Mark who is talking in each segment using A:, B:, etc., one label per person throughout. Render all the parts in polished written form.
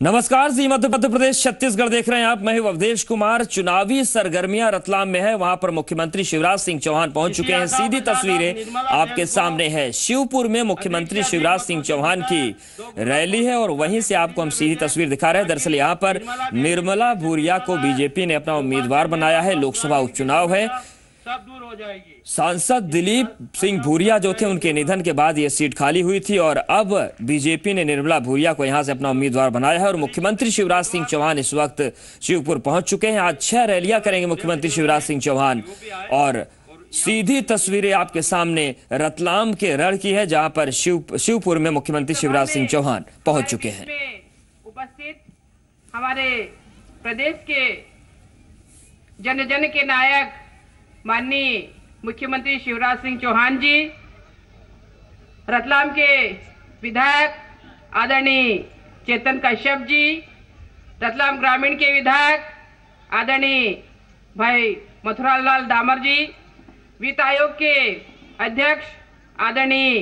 A: नमस्कार जी, मध्य प्रदेश छत्तीसगढ़ देख रहे हैं आप। मैं हूं अवधेश कुमार। चुनावी सरगर्मियां रतलाम में है, वहां पर मुख्यमंत्री शिवराज सिंह चौहान पहुंच चुके हैं। सीधी तस्वीरें आपके सामने है। शिवपुर में मुख्यमंत्री शिवराज सिंह चौहान की रैली है और वहीं से आपको हम सीधी तस्वीर दिखा रहे हैं। दरअसल यहां पर निर्मला भूरिया को बीजेपी ने अपना उम्मीदवार बनाया है। लोकसभा उपचुनाव है।
B: सब दूर हो जाएगी।
A: सांसद दिलीप सिंह भूरिया जो थे, उनके निधन के बाद यह सीट खाली हुई थी और अब बीजेपी ने निर्मला भूरिया को यहां से अपना उम्मीदवार बनाया है और मुख्यमंत्री शिवराज सिंह चौहान इस वक्त शिवपुर पहुंच चुके हैं। आज 6 रैलियां करेंगे मुख्यमंत्री शिवराज सिंह चौहान और सीधी तस्वीरें आपके सामने रतलाम के रण की है, जहां पर शिवपुर में मुख्यमंत्री शिवराज सिंह चौहान पहुंच चुके हैं।
B: उपस्थित हमारे प्रदेश के जन जन के नायक माननीय मुख्यमंत्री शिवराज सिंह चौहान जी, रतलाम के विधायक आदरणीय चेतन कश्यप जी, रतलाम ग्रामीण के विधायक आदरणीय भाई मथुरालाल डामर जी, वित्त आयोग के अध्यक्ष आदरणीय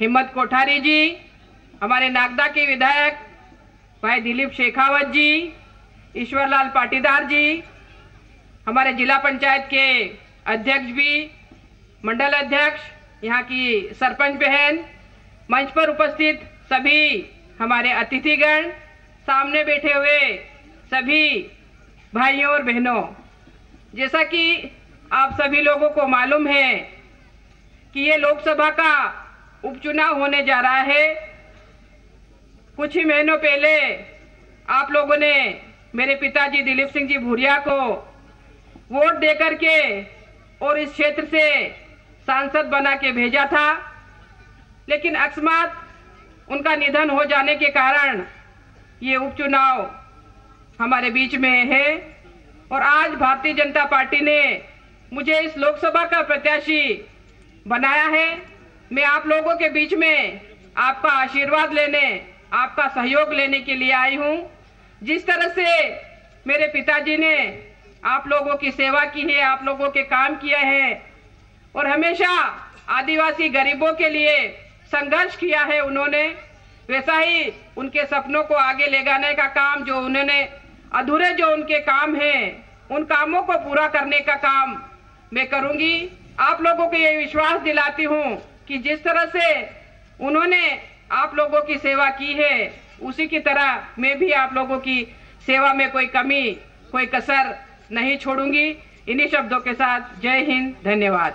B: हिम्मत कोठारी जी, हमारे नागदा के विधायक भाई दिलीप शेखावत जी, ईश्वरलाल पाटीदार जी, हमारे जिला पंचायत के अध्यक्ष भी, मंडल अध्यक्ष, यहाँ की सरपंच बहन, मंच पर उपस्थित सभी हमारे अतिथिगण, सामने बैठे हुए सभी भाइयों और बहनों, जैसा कि आप सभी लोगों को मालूम है कि ये लोकसभा का उपचुनाव होने जा रहा है। कुछ ही महीनों पहले आप लोगों ने मेरे पिताजी दिलीप सिंह जी भूरिया को वोट देकर के और इस क्षेत्र से सांसद बना के भेजा था, लेकिन अकस्मात उनका निधन हो जाने के कारण ये उपचुनाव हमारे बीच में है और आज भारतीय जनता पार्टी ने मुझे इस लोकसभा का प्रत्याशी बनाया है। मैं आप लोगों के बीच में आपका आशीर्वाद लेने, आपका सहयोग लेने के लिए आई हूँ। जिस तरह से मेरे पिताजी ने आप लोगों की सेवा की है, आप लोगों के काम किए हैं और हमेशा आदिवासी गरीबों के लिए संघर्ष किया है उन्होंने, वैसा ही उनके सपनों को आगे ले जाने का काम, जो उन्होंने अधूरे जो उनके काम हैं, उन कामों को पूरा करने का काम मैं करूंगी। आप लोगों को ये विश्वास दिलाती हूं कि जिस तरह से उन्होंने आप लोगों की सेवा की है, उसी की तरह मैं भी आप लोगों की सेवा में कोई कमी, कोई कसर नहीं छोड़ूंगी। इन्हीं शब्दों के साथ जय हिंद, धन्यवाद।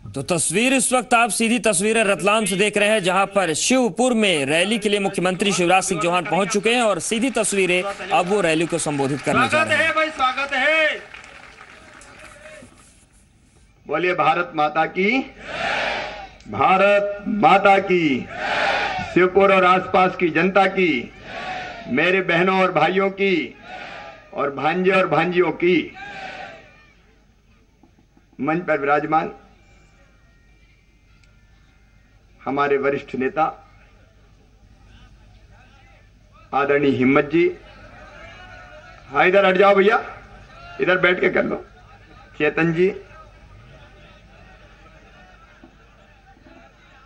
A: तो तस्वीर इस वक्त आप सीधी तस्वीरें रतलाम से देख रहे हैं, जहां पर शिवपुर में रैली के लिए मुख्यमंत्री शिवराज सिंह चौहान पहुंच चुके हैं और सीधी तस्वीरें अब वो रैली को संबोधित करने जा रहे हैं।
B: भाई स्वागत है।
C: बोलिए भारत माता की, भारत माता की, शिवपुर और आसपास की जनता की, मेरे बहनों और भाइयों की और भांजे और भांजियों की। मंच पर विराजमान हमारे वरिष्ठ नेता आदरणीय हिम्मत जी, हाँ इधर हट जाओ भैया, इधर बैठ के कर लो। चेतन जी,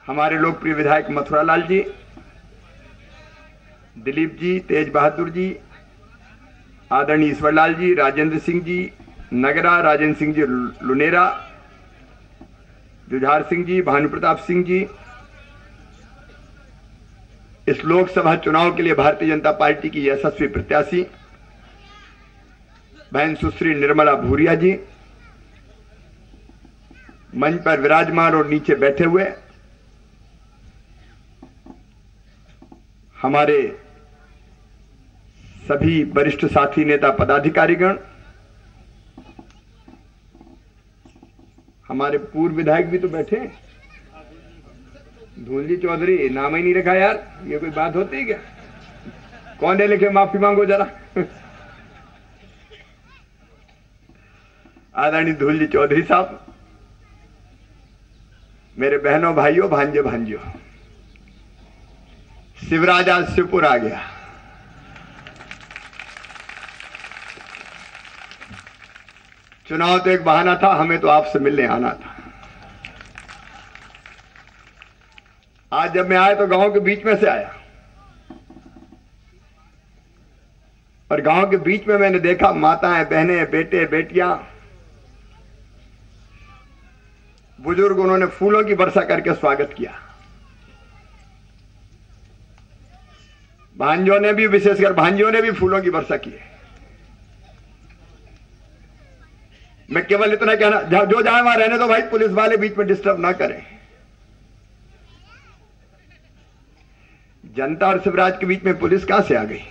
C: हमारे लोकप्रिय विधायक मथुरालाल जी, दिलीप जी, तेज बहादुर जी, आदरणीय ईश्वरलाल जी, राजेंद्र सिंह जी नगरा, राजेंद्र सिंह जी लुनेरा, जुझार सिंह जी, भानु प्रताप सिंह जी। इस लोकसभा चुनाव के लिए भारतीय जनता पार्टी की यशस्वी प्रत्याशी बहन सुश्री निर्मला भूरिया जी, मंच पर विराजमान और नीचे बैठे हुए हमारे सभी वरिष्ठ साथी नेता पदाधिकारीगण, हमारे पूर्व विधायक भी तो बैठे हैं। धूलजी चौधरी नाम ही नहीं रखा यार, ये कोई बात होती है क्या? कौन है लिखे, माफी मांगो जरा। आदरणीय धूलजी चौधरी साहब, मेरे बहनों भाइयों भांजे भांजियों, शिवराज आज शिवपुर आ गया। चुनाव तो एक बहाना था, हमें तो आपसे मिलने आना था। आज जब मैं आया तो गांव के बीच में से आया और गांव के बीच में मैंने देखा माताएं, बहनें, बेटे, बेटियां, बुजुर्ग, उन्होंने फूलों की वर्षा करके स्वागत किया। भांजों ने भी, विशेषकर भांजियों ने भी फूलों की वर्षा की है। मैं केवल इतना कहना, जो जाए वहां रहने दो भाई, पुलिस वाले बीच में डिस्टर्ब ना करें। जनता और शिवराज के बीच में पुलिस कहां से आ गई?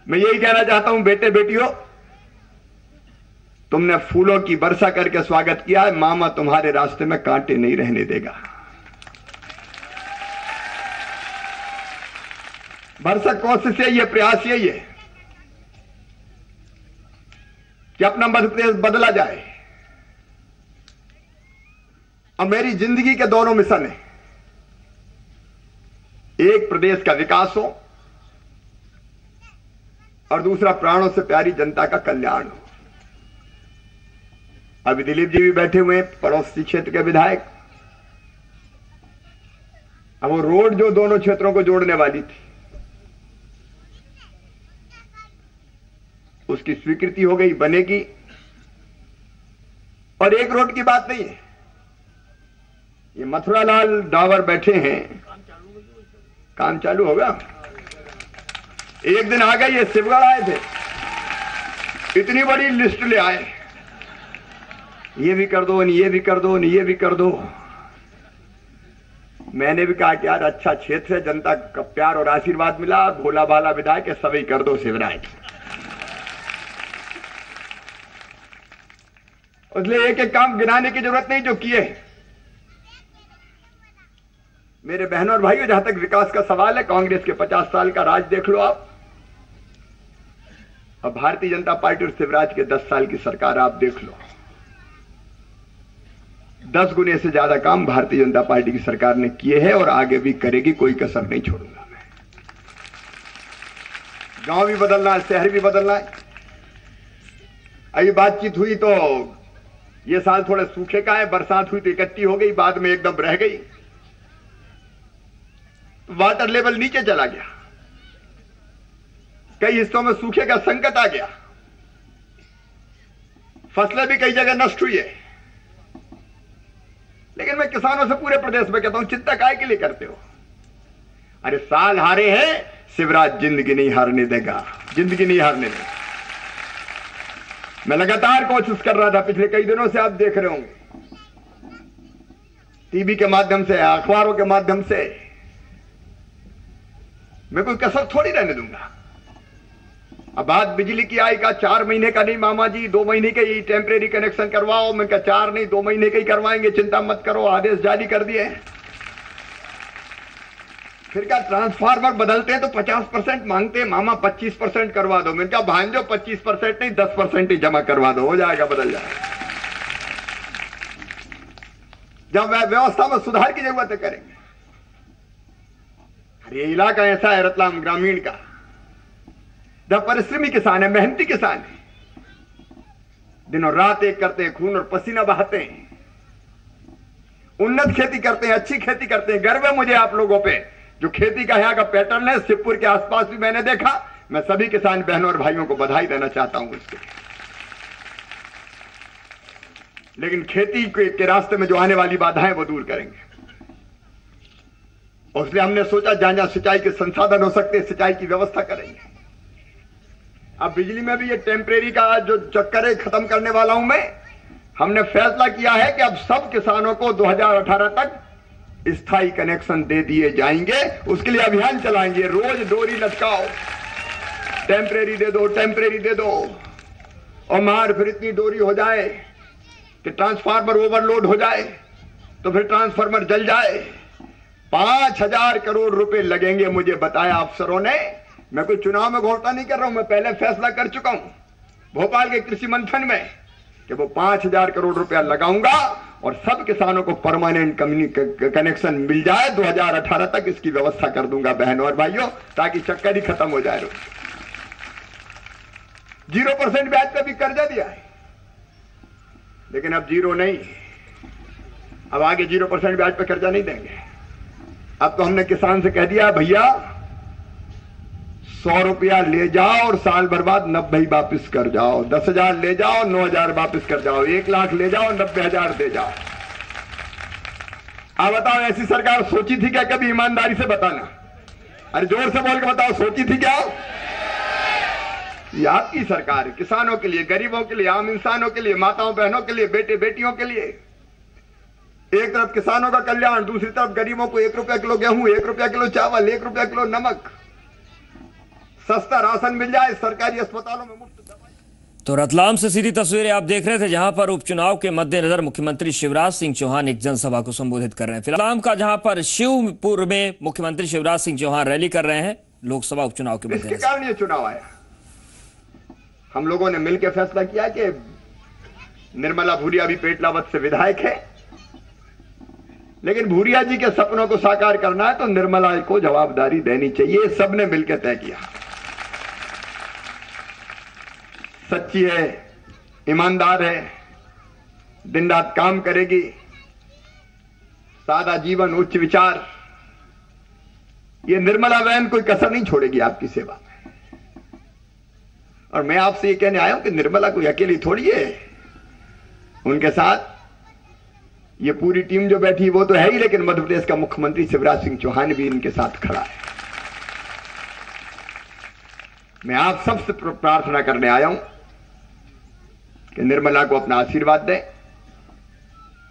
C: मैं यही कहना चाहता हूं, बेटे बेटियों, तुमने फूलों की वर्षा करके स्वागत किया है, मामा तुम्हारे रास्ते में कांटे नहीं रहने देगा। भरसक कोशिश यही है, प्रयास यही है कि अपना मध्य प्रदेश बदला जाए। और मेरी जिंदगी के दोनों मिशन है, एक प्रदेश का विकास हो और दूसरा प्राणों से प्यारी जनता का कल्याण हो। अभी दिलीप जी भी बैठे हुए हैं, पड़ोसी क्षेत्र के विधायक। अब वो रोड जो दोनों क्षेत्रों को जोड़ने वाली थी, उसकी स्वीकृति हो गई, बनेगी। और एक रोड की बात नहीं है, ये मथुरालाल डावर बैठे हैं, काम चालू होगा। एक दिन आ गए, ये शिवगढ़ आए थे, इतनी बड़ी लिस्ट ले आए, ये भी कर दो, ये भी कर दो, ये भी कर दो। मैंने भी कहा कि यार अच्छा क्षेत्र है, जनता का प्यार और आशीर्वाद मिला, भोला भाला विधायक है, सभी कर दो शिवराज। इसलिए एक एक काम गिनाने की जरूरत नहीं जो किए। मेरे बहनों और भाइयों, जहां तक विकास का सवाल है, कांग्रेस के 50 साल का राज देख लो आप, और भारतीय जनता पार्टी और शिवराज के 10 साल की सरकार आप देख लो। 10 गुने से ज्यादा काम भारतीय जनता पार्टी की सरकार ने किए हैं और आगे भी करेगी, कोई कसर नहीं छोड़ूंगा मैं। गांव भी बदलना है, शहर भी बदलना है। अभी बातचीत हुई तो ये साल थोड़े सूखे का है, बरसात हुई तो इकट्ठी हो गई, बाद में एकदम रह गई, वाटर लेवल नीचे चला गया, कई हिस्सों में सूखे का संकट आ गया, फसलें भी कई जगह नष्ट हुई है। लेकिन मैं किसानों से पूरे प्रदेश में कहता हूं, चिंता काहे के लिए करते हो? अरे साल हारे हैं, शिवराज जिंदगी नहीं हारने देगा, जिंदगी नहीं हारने देगा। मैं लगातार कोशिश कर रहा था, पिछले कई दिनों से आप देख रहे होंगे, टीवी के माध्यम से, अखबारों के माध्यम से, मैं कोई कसर थोड़ी रहने दूंगा। अब बात बिजली की आई का 4 महीने का नहीं मामा जी, 2 महीने का ही टेम्परेरी कनेक्शन करवाओ। मैं कहा 4 नहीं 2 महीने का ही करवाएंगे, चिंता मत करो, आदेश जारी कर दिए। फिर क्या ट्रांसफार्मर बदलते हैं तो 50% मांगते हैं, मामा 25% करवा दो। मैंने कहा भांजो 25% नहीं 10% ही जमा करवा दो, हो जाएगा, बदल जाएगा। जब व्यवस्था में सुधार की जरूरत है करेंगे। अरे ये इलाका ऐसा है रतलाम ग्रामीण का, जब परिश्रमी किसान है, मेहनती किसान है, दिनों रात एक करते हैं, खून और पसीना बहाते हैं, उन्नत खेती करते हैं, अच्छी खेती करते हैं। गर्व है मुझे आप लोगों पे, जो खेती का यहाँ का पैटर्न है, शिवपुर के आसपास भी मैंने देखा। मैं सभी किसान बहनों और भाइयों को बधाई देना चाहता हूं इसके। लेकिन खेती के रास्ते में जो आने वाली बाधाएं वो दूर करेंगे। और इसलिए हमने सोचा जहां जहां सिंचाई के संसाधन हो सकते, सिंचाई की व्यवस्था करेंगे। अब बिजली में भी ये टेम्परेरी का जो चक्कर है खत्म करने वाला हूं मैं। हमने फैसला किया है कि अब सब किसानों को 2018 तक स्थायी कनेक्शन दे दिए जाएंगे। उसके लिए अभियान चलाएंगे, रोज डोरी लटकाओ, टेम्परेरी दे दो, टेम्परेरी दे दो। और मार फिर इतनी डोरी हो जाए कि ट्रांसफार्मर ओवरलोड हो जाए तो फिर ट्रांसफार्मर जल जाए। 5,000 करोड़ रुपए लगेंगे, मुझे बताया अफसरों ने। मैं कोई चुनाव में घोषणा नहीं कर रहा हूं, मैं पहले फैसला कर चुका हूं भोपाल के कृषि मंथन में कि वो 5,000 करोड़ रुपया लगाऊंगा और सब किसानों को परमानेंट कनेक्शन मिल जाए। 2018 तक इसकी व्यवस्था कर दूंगा बहनों और भाइयों, ताकि चक्कर ही खत्म हो जाए। 0% ब्याज पे भी कर्जा दिया है, लेकिन अब जीरो नहीं, अब आगे 0% ब्याज पे कर्जा नहीं देंगे। अब तो हमने किसान से कह दिया भैया 100 रुपया ले जाओ और साल भर बाद 90 वापिस कर जाओ, 10,000 ले जाओ 9,000 वापिस कर जाओ, 1 लाख ले जाओ 90,000 दे जाओ। आप बताओ ऐसी सरकार सोची थी क्या कभी? ईमानदारी से बताना, अरे जोर से बोल के बताओ, सोची थी क्या? ये आपकी सरकार है, किसानों के लिए, गरीबों के लिए, आम इंसानों के लिए, माताओं बहनों के लिए, बेटे बेटियों के लिए। एक तरफ किसानों का कल्याण, दूसरी तरफ गरीबों को 1 रुपया किलो गेहूं, 1 रुपया किलो चावल, 1 रुपया किलो नमक, सस्ता राशन मिल जाए, सरकारी अस्पतालों में मुफ्त दवाई।
A: तो रतलाम से सीधी तस्वीरें आप देख रहे थे, जहां पर उपचुनाव के मद्देनजर मुख्यमंत्री शिवराज सिंह चौहान एक जनसभा को संबोधित कर रहे हैं। रतलाम का जहां पर शिवपुर में मुख्यमंत्री शिवराज सिंह चौहान रैली कर रहे हैं लोकसभा उपचुनाव के
C: इसके कारण ये चुनाव आया। हम लोगों ने मिलकर फैसला किया कि निर्मला भूरिया भी पेटलावत से विधायक है, लेकिन भूरिया जी के सपनों को साकार करना है तो निर्मला को जवाबदारी देनी चाहिए। सबने मिलकर तय किया। सच्ची है, ईमानदार है, दिन रात काम करेगी, सादा जीवन, उच्च विचार, ये निर्मला बहन कोई कसर नहीं छोड़ेगी आपकी सेवा में। और मैं आपसे ये कहने आया हूं कि निर्मला कोई अकेली थोड़ी है, उनके साथ ये पूरी टीम जो बैठी वो तो है ही, लेकिन मध्य प्रदेश का मुख्यमंत्री शिवराज सिंह चौहान भी इनके साथ खड़ा है। मैं आप सबसे प्रार्थना करने आया हूं कि निर्मला को अपना आशीर्वाद दें,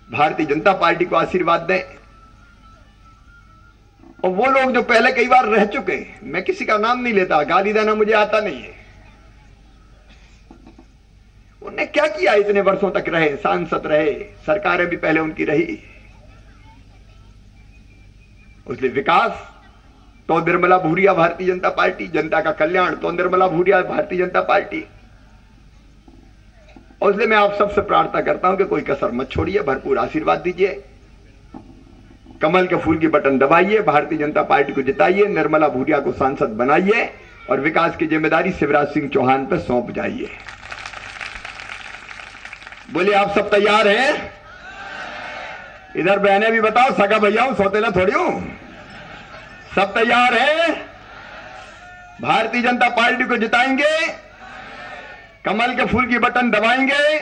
C: भारतीय जनता पार्टी को आशीर्वाद दें, और वो लोग जो पहले कई बार रह चुके हैं, मैं किसी का नाम नहीं लेता, गाली देना मुझे आता नहीं है, उन्होंने क्या किया? इतने वर्षों तक रहे, सांसद रहे, सरकारें भी पहले उनकी रही। उसलिए विकास तो निर्मला भूरिया भारतीय जनता पार्टी, जनता का कल्याण तो निर्मला भूरिया भारतीय जनता पार्टी। और इसलिए मैं आप सबसे प्रार्थना करता हूं कि कोई कसर मत छोड़िए, भरपूर आशीर्वाद दीजिए, कमल के फूल की बटन दबाइए, भारतीय जनता पार्टी को जिताइए, निर्मला भूरिया को सांसद बनाइए और विकास की जिम्मेदारी शिवराज सिंह चौहान पर सौंप जाइए। बोलिए आप सब तैयार हैं? इधर बहने भी बताओ, सगा भैया हूं, सौतेला थोड़ी हूं। सब तैयार हैं? भारतीय जनता पार्टी को जिताएंगे, कमल के फूल की बटन दबाएंगे,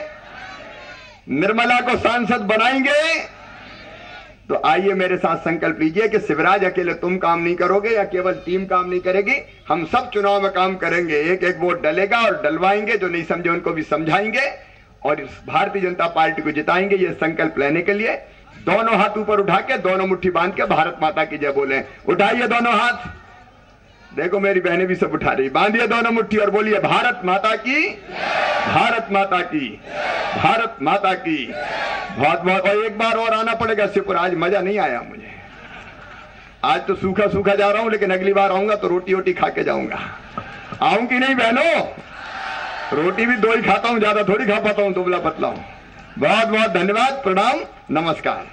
C: निर्मला को सांसद बनाएंगे। तो आइए मेरे साथ संकल्प लीजिए कि शिवराज अकेले तुम काम नहीं करोगे या केवल टीम काम नहीं करेगी, हम सब चुनाव में काम करेंगे, एक एक वोट डलेगा और डलवाएंगे, जो नहीं समझे उनको भी समझाएंगे और इस भारतीय जनता पार्टी को जिताएंगे। ये संकल्प लेने के लिए दोनों हाथ ऊपर उठा के, दोनों मुट्ठी बांध के भारत माता की जय बोले। उठाइए दोनों हाथ, देखो मेरी बहनें भी सब उठा रही, बांधिए दोनों मुट्ठी और बोलिए भारत माता की, भारत माता की, भारत माता की। बहुत बहुत, और एक बार और आना पड़ेगा शिवपुर, आज मजा नहीं आया मुझे, आज तो सूखा सूखा जा रहा हूं, लेकिन अगली बार आऊंगा तो रोटी वोटी खा के जाऊंगा। आऊं कि नहीं बहनों? रोटी भी 2 ही खाता हूं, ज्यादा थोड़ी खा पाता हूं, दुबला पतला हूं। बहुत बहुत धन्यवाद, प्रणाम, नमस्कार।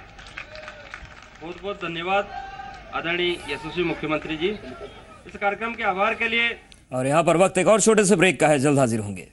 D: बहुत बहुत धन्यवाद आदरणीय यशस्वी मुख्यमंत्री जी इस कार्यक्रम के आभार के लिए।
A: और यहाँ पर वक्त एक और छोटे से ब्रेक का है, जल्द हाजिर होंगे।